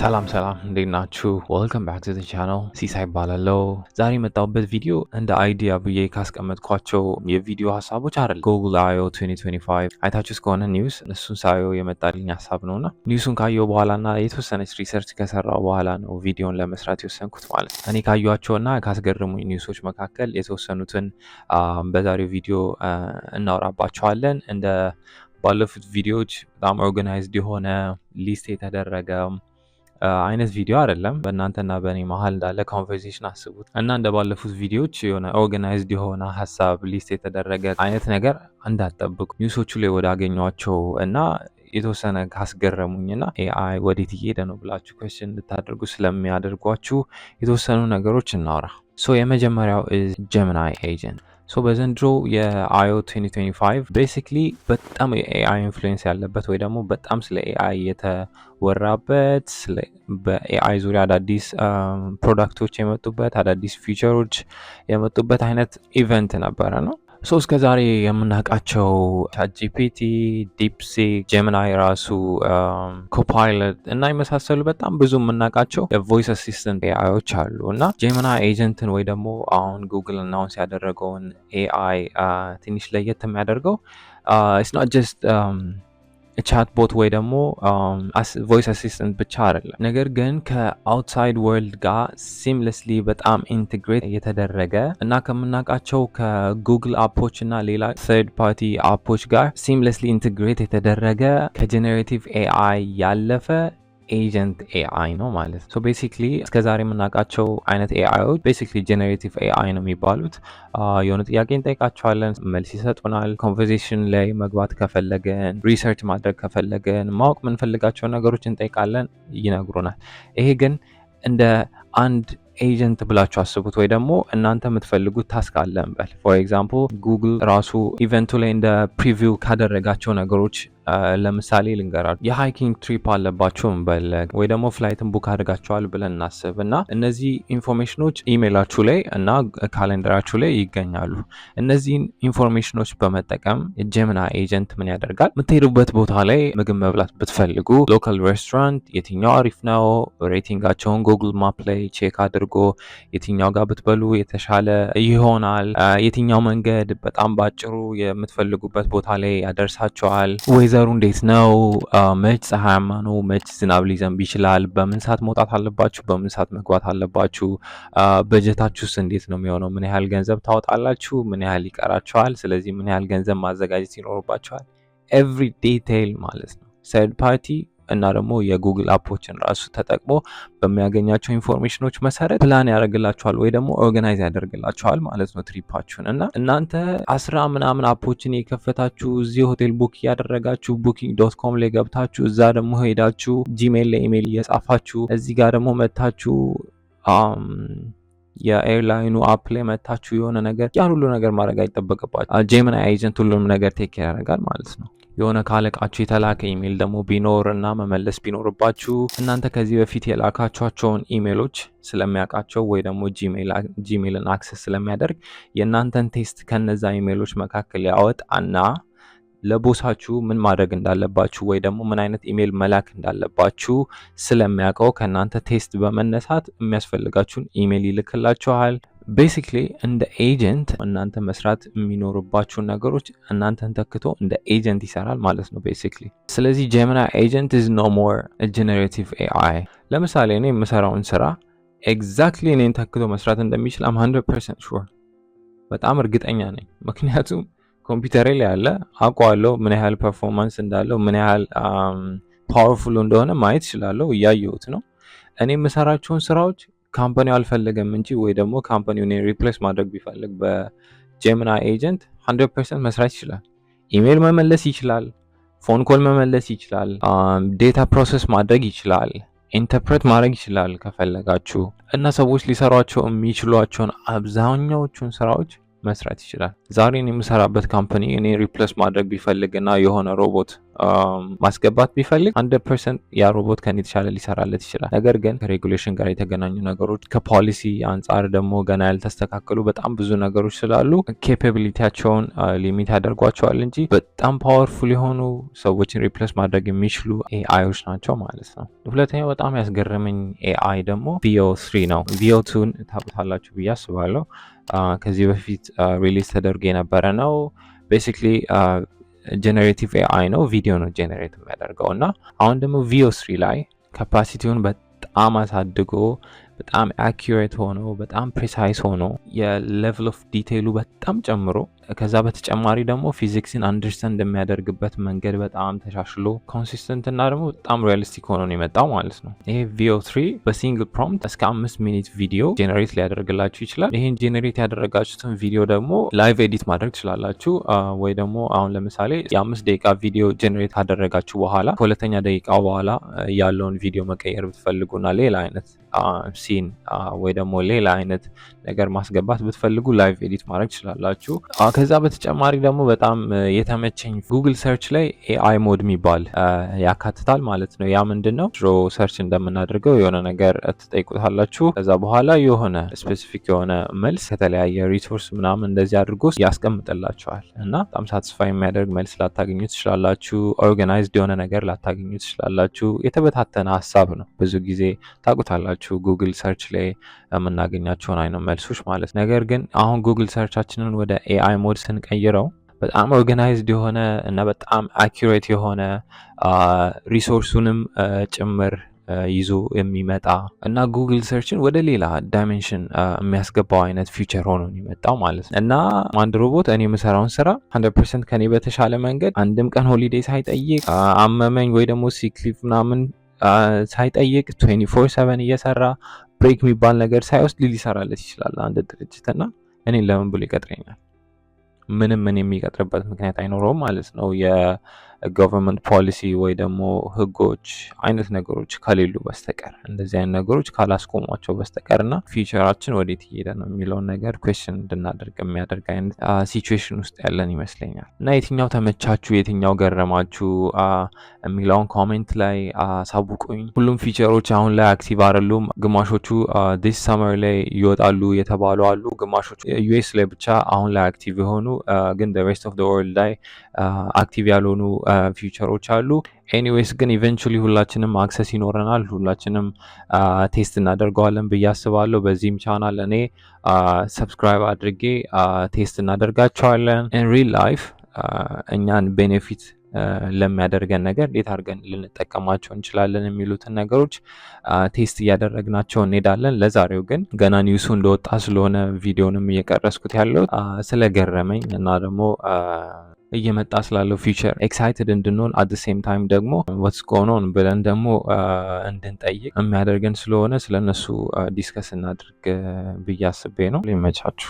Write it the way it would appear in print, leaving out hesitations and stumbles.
ሰላም እንዴት ናችሁ? ዌልካም ባክ ቱ ዘ ቻናል ሲሳይ ባላለው። ዛሬ የመጣሁበት ቪዲዮ እንደ አይዲያ ብዬ ካስቀመጥኳቸው የቪዲዮ ሀሳቦች አይደለም። ጉግል I/O 2025 አይታችሁስ ከሆነ ኒውስ እሱን ሳየው የመጣልኝ ሀሳብ ነውና ኒውሱን ካየው በኋላና የተወሰነች ሪሰርች ከሰራው በኋላ ነው ቪዲዮን ለመስራት የወሰንኩት ማለት ነው። እኔ ካዩቸውና ካስገረሙኝ ኒውሶች መካከል የተወሰኑትን በዛሬው ቪዲዮ እናወራባቸዋለን። እንደ ባለፉት ቪዲዮዎች በጣም ኦርጋናይዝድ የሆነ ሊስት የተደረገ አይነት ቪዲዮ አይደለም። በእናንተና በእኔ መሀል እንዳለ ኮንቨርሴሽን አስቡት እና እንደ ባለፉት ቪዲዮዎች የሆነ ኦርጋናይዝድ የሆነ ሀሳብ ሊስት የተደረገ አይነት ነገር እንዳትጠብቁ። ኒውሶቹ ላይ ወዳገኟቸው እና የተወሰነ ካስገረሙኝና ኤአይ ወዴት እየሄደ ነው ብላችሁ ኩዌስችን እንድታደርጉ ስለሚያደርጓችሁ የተወሰኑ ነገሮች እናውራ። የመጀመሪያው ጀሚናይ ኤጀንት። በዘንድሮ የI/O 2025 ቤሲክሊ በጣም የኤአይ ኢንፍሉዌንስ ያለበት ወይ ደግሞ በጣም ስለ ኤአይ የተወራበት በኤአይ ዙሪያ አዳዲስ ፕሮዳክቶች የመጡበት አዳዲስ ፊቸሮች የመጡበት አይነት ኢቨንት ነበረ ነው። እስከ ዛሬ የምናውቃቸው ቻትጂፒቲ፣ ዲፕሲክ፣ ጀሚናይ ራሱ ኮፓይለት እና የመሳሰሉ በጣም ብዙ የምናውቃቸው የቮይስ አሲስተንት ኤአይዎች አሉ እና ጀሚናይ ኤጀንትን ወይ ደግሞ አሁን ጉግል አናውንስ ያደረገውን ኤአይ ትንሽ ለየት የሚያደርገው ኢትስ ኖት ጀስት ቻት ቦት ወይ ደግሞ ቮይስ አሲስተንት ብቻ አይደለም፣ ነገር ግን ከአውትሳይድ ወርልድ ጋር ሲምለስሊ በጣም ኢንቴግሬት የተደረገ እና ከምናውቃቸው ከጉግል አፖች እና ሌላ ተርድ ፓርቲ አፖች ጋር ሲምለስሊ ኢንቴግሬት የተደረገ ከጄኔሬቲቭ ኤአይ ያለፈ ኤጀንት ኤአይ ነው ማለት ነው። ቤሲክሊ እስከዛሬ የምናውቃቸው አይነት ኤአይዎች ቤሲክሊ ጄኔሬቲቭ ኤአይ ነው የሚባሉት። የሆነ ጥያቄ እንጠይቃቸዋለን፣ መልስ ይሰጡናል። ኮንቨርሴሽን ላይ መግባት ከፈለገን፣ ሪሰርች ማድረግ ከፈለገን፣ ማወቅ የምንፈልጋቸው ነገሮች እንጠይቃለን፣ ይነግሩናል። ይሄ ግን እንደ አንድ ኤጀንት ብላችሁ አስቡት። ወይ ደግሞ እናንተ የምትፈልጉት ታስክ አለ እንበል። ፎር ኤግዛምፕል ጉግል ራሱ ኢቨንቱ ላይ እንደ ፕሪቪው ካደረጋቸው ነገሮች ለምሳሌ ልንገራችሁ። የሃይኪንግ ትሪፕ አለባቸው እንበል ወይ ደግሞ ፍላይትን ቡክ አድርጋቸዋል ብለን እናስብ እና እነዚህ ኢንፎርሜሽኖች ኢሜይላችሁ ላይ እና ካሌንደራችሁ ላይ ይገኛሉ። እነዚህን ኢንፎርሜሽኖች በመጠቀም የጀሚናይ ኤጀንት ምን ያደርጋል? የምትሄዱበት ቦታ ላይ ምግብ መብላት ብትፈልጉ ሎካል ሬስቶራንት የትኛው አሪፍ ነው፣ ሬቲንጋቸውን ጉግል ማፕ ላይ ቼክ አድርጎ የትኛው ጋር ብትበሉ የተሻለ ይሆናል፣ የትኛው መንገድ በጣም ባጭሩ የምትፈልጉበት ቦታ ላይ ያደርሳቸዋል፣ ወይዘሩ እንዴት ነው፣ መች ፀሐያማ ነው፣ መች ዝናብ ሊዘንብ ይችላል፣ በምን ሰዓት መውጣት አለባችሁ፣ በምን ሰዓት መግባት አለባችሁ፣ በጀታችሁስ እንዴት ነው የሚሆነው፣ ምን ያህል ገንዘብ ታወጣላችሁ፣ ምን ያህል ይቀራችኋል፣ ስለዚህ ምን ያህል ገንዘብ ማዘጋጀት ይኖርባችኋል። ኤቭሪ ዲቴይል ማለት ነው። ሰርድ ፓርቲ እና ደግሞ የጉግል አፖችን ራሱ ተጠቅሞ በሚያገኛቸው ኢንፎርሜሽኖች መሰረት ፕላን ያደርግላችኋል ወይ ደግሞ ኦርጋናይዝ ያደርግላችኋል ማለት ነው ትሪፓችሁን። እና እናንተ 10 ምናምን አፖችን የከፈታችሁ እዚህ ሆቴል ቡክ እያደረጋችሁ booking.com ላይ ገብታችሁ እዛ ደግሞ ሄዳችሁ ጂሜል ላይ ኢሜል እየጻፋችሁ እዚህ ጋር ደግሞ መታችሁ የኤርላይኑ አፕ ላይ መታችሁ የሆነ ነገር ያን ሁሉ ነገር ማድረግ አይጠበቅባችሁ። ጀሚናይ ኤጀንት ሁሉም ነገር ቴክ ኬር ያደርጋል ማለት ነው። የሆነ ካለቃችሁ የተላከ ኢሜል ደግሞ ቢኖር እና መመለስ ቢኖርባችሁ እናንተ ከዚህ በፊት የላካችኋቸውን ኢሜሎች ስለሚያውቃቸው ወይ ደግሞ ጂሜልን አክሰስ ስለሚያደርግ የእናንተን ቴስት ከነዛ ኢሜሎች መካከል ያወጣና ለቦሳችሁ ምን ማድረግ እንዳለባችሁ ወይ ደግሞ ምን አይነት ኢሜል መላክ እንዳለባችሁ ስለሚያውቀው ከእናንተ ቴስት በመነሳት የሚያስፈልጋችሁን ኢሜል ይልክላችኋል። ቤሲክሊ እንደ ኤጀንት እናንተ መስራት የሚኖርባችሁን ነገሮች እናንተን ተክቶ እንደ ኤጀንት ይሰራል ማለት ነው ቤሲክሊ። ስለዚህ ጀሚናይ ኤጀንት is no more a generative AI። ለምሳሌ እኔ የምሰራውን ስራ ኤግዛክትሊ እኔን ተክቶ መስራት እንደሚችል I'm 100% sure፣ በጣም እርግጠኛ ነኝ። ምክንያቱም ኮምፒውተሬ ላይ ያለ አውቀዋለሁ፣ ምን ያህል ፐርፎርማንስ እንዳለው፣ ምን ያህል ፓወርፉል እንደሆነ ማየት እችላለሁ፣ እያየሁት ነው። እኔ የምሰራቸውን ስራዎች ካምፓኒው አልፈለገም እንጂ ወይ ደግሞ ካምፓኒው እኔን ሪፕሌስ ማድረግ ቢፈልግ በጀሚናይ ኤጀንት 100% መስራት ይችላል። ኢሜል መመለስ ይችላል፣ ፎን ኮል መመለስ ይችላል፣ ዴታ ፕሮሰስ ማድረግ ይችላል፣ ኢንተርፕሬት ማድረግ ይችላል ከፈለጋችሁ። እና ሰዎች ሊሰሯቸው የሚችሏቸውን አብዛኛዎቹን ስራዎች መስራት ይችላል። ዛሬ እኔ የምሰራበት ካምፓኒ እኔ ሪፕሌስ ማድረግ ቢፈልግና የሆነ ሮቦት ማስገባት ቢፈልግ 100% ያ ሮቦት ከኔ የተሻለ ሊሰራለት ይችላል። ነገር ግን ከሬጉሌሽን ጋር የተገናኙ ነገሮች፣ ከፖሊሲ አንጻር ደግሞ ገና ያልተስተካከሉ በጣም ብዙ ነገሮች ስላሉ ኬፓቢሊቲያቸውን ሊሚት ያደርጓቸዋል እንጂ በጣም ፓወርፉል የሆኑ ሰዎችን ሪፕሌስ ማድረግ የሚችሉ ኤአይዎች ናቸው ማለት ነው። ሁለተኛው በጣም ያስገረመኝ ኤአይ ደግሞ VO3 ነው። VO2ን ታውቁታላችሁ ብዬ አስባለሁ። ከዚህ በፊት ሪሊዝ ተደርጎ የነበረ ነው። ቤሲክሊ ጀነሬቲቭ ኤአይ ነው፣ ቪዲዮ ነው ጀነሬት የሚያደርገው እና አሁን ደግሞ VO3 ላይ ካፓሲቲውን በጣም አሳድጎ በጣም አኪሬት ሆኖ በጣም ፕሪሳይስ ሆኖ የሌቭል ኦፍ ዲቴይሉ በጣም ጨምሮ ከዛ በተጨማሪ ደግሞ ፊዚክስን አንደርስታንድ የሚያደርግበት መንገድ በጣም ተሻሽሎ ኮንሲስተንት እና ደግሞ በጣም ሪያሊስቲክ ሆኖ ነው የመጣው ማለት ነው። ይሄ VO3 በሲንግል ፕሮምፕት እስከ 5 ሚኒት ቪዲዮ ጄኔሬት ሊያደርግላችሁ ይችላል። ይሄን ጄኔሬት ያደረጋችሁትን ቪዲዮ ደግሞ ላይቭ ኤዲት ማድረግ ትችላላችሁ። ወይ ደግሞ አሁን ለምሳሌ የ5 ደቂቃ ቪዲዮ ጄኔሬት ካደረጋችሁ በኋላ ከሁለተኛ ደቂቃ በኋላ ያለውን ቪዲዮ መቀየር ብትፈልጉና ሌላ አይነት ሲን ወይ ደግሞ ሌላ አይነት ነገር ማስገባት ብትፈልጉ ላይቭ ኤዲት ማድረግ ትችላላችሁ። ከዛ በተጨማሪ ደግሞ በጣም የተመቸኝ ጉግል ሰርች ላይ ኤአይ ሞድ የሚባል ያካትታል ማለት ነው። ያ ምንድን ነው? ድሮ ሰርች እንደምናደርገው የሆነ ነገር ትጠይቁታላችሁ። ከዛ በኋላ የሆነ ስፔሲፊክ የሆነ መልስ ከተለያየ ሪሶርስ ምናምን እንደዚህ አድርጎ ያስቀምጥላችኋል እና በጣም ሳትስፋይ የሚያደርግ መልስ ላታገኙ ትችላላችሁ። ኦርጋናይዝድ የሆነ ነገር ላታገኙ ትችላላችሁ። የተበታተነ ሀሳብ ነው። ብዙ ጊዜ ታውቁታላችሁ ጉግል ሰርች ላይ የምናገኛቸውን አይነት መልሶች ማለት። ነገር ግን አሁን ጉግል ሰርቻችንን ወደ ኤአይ ሞድ ስንቀይረው በጣም ኦርጋናይዝድ የሆነ እና በጣም አኪሬት የሆነ ሪሶርሱንም ጭምር ይዞ የሚመጣ እና ጉግል ሰርችን ወደ ሌላ ዳይሜንሽን የሚያስገባው አይነት ፊቸር ሆኖ የመጣው ማለት ነው። እና አንድ ሮቦት እኔ የምሰራውን ስራ 100% ከኔ በተሻለ መንገድ አንድም ቀን ሆሊዴይ ሳይጠይቅ አመመኝ ወይ ደግሞ ሲክሊፍ ምናምን ሳይጠይቅ 24/7 እየሰራ ብሬክ የሚባል ነገር ሳይወስድ ሊሰራለት ይችላል አንድ ድርጅት እና እኔን ለምን ብሎ ይቀጥረኛል? ምንም ምን የሚቀጥርበት ምክንያት አይኖረውም ማለት ነው። የገቨርንመንት ፖሊሲ ወይ ደግሞ ህጎች አይነት ነገሮች ከሌሉ በስተቀር እንደዚህ አይነት ነገሮች ካላስቆሟቸው በስተቀር እና ፊቸራችን ወዴት እየሄደ ነው የሚለውን ነገር ኩዌስችን እንድናደርግ የሚያደርግ አይነት ሲቹዌሽን ውስጥ ያለን ይመስለኛል። እና የትኛው ተመቻችሁ፣ የትኛው ገረማችሁ የሚለውን ኮሜንት ላይ አሳውቁኝ። ሁሉም ፊቸሮች አሁን ላይ አክቲቭ አይደሉም። ግማሾቹ ዲስ ሰመር ላይ ይወጣሉ የተባሉ አሉ። ግማሾቹ ዩኤስ ላይ ብቻ አሁን ላይ አክቲቭ የሆኑ ግን ሬስት ኦፍ ወርልድ ላይ አክቲቭ ያልሆኑ ፊቸሮች አሉ። ኤኒዌይስ ግን ኢቨንቹሊ ሁላችንም አክሰስ ይኖረናል፣ ሁላችንም ቴስት እናደርገዋለን ብዬ አስባለሁ። በዚህም ቻናል እኔ ሰብስክራይብ አድርጌ ቴስት እናደርጋቸዋለን። ኢን ሪል ላይፍ እኛን ቤኔፊት ለሚያደርገን ነገር እንዴት አድርገን ልንጠቀማቸው እንችላለን የሚሉትን ነገሮች ቴስት እያደረግናቸው እንሄዳለን። ለዛሬው ግን ገና ኒውሱ እንደወጣ ስለሆነ ቪዲዮንም እየቀረስኩት ያለው ስለገረመኝ እና ደግሞ እየመጣ ስላለው ፊቸር ኤክሳይትድ እንድንሆን አት ሴም ታይም ደግሞ ወትስ ጎን ኦን ብለን ደግሞ እንድንጠይቅ የሚያደርገን ስለሆነ ስለነሱ ዲስከስ እናድርግ ብዬ አስቤ ነው። ሊመቻችሁ።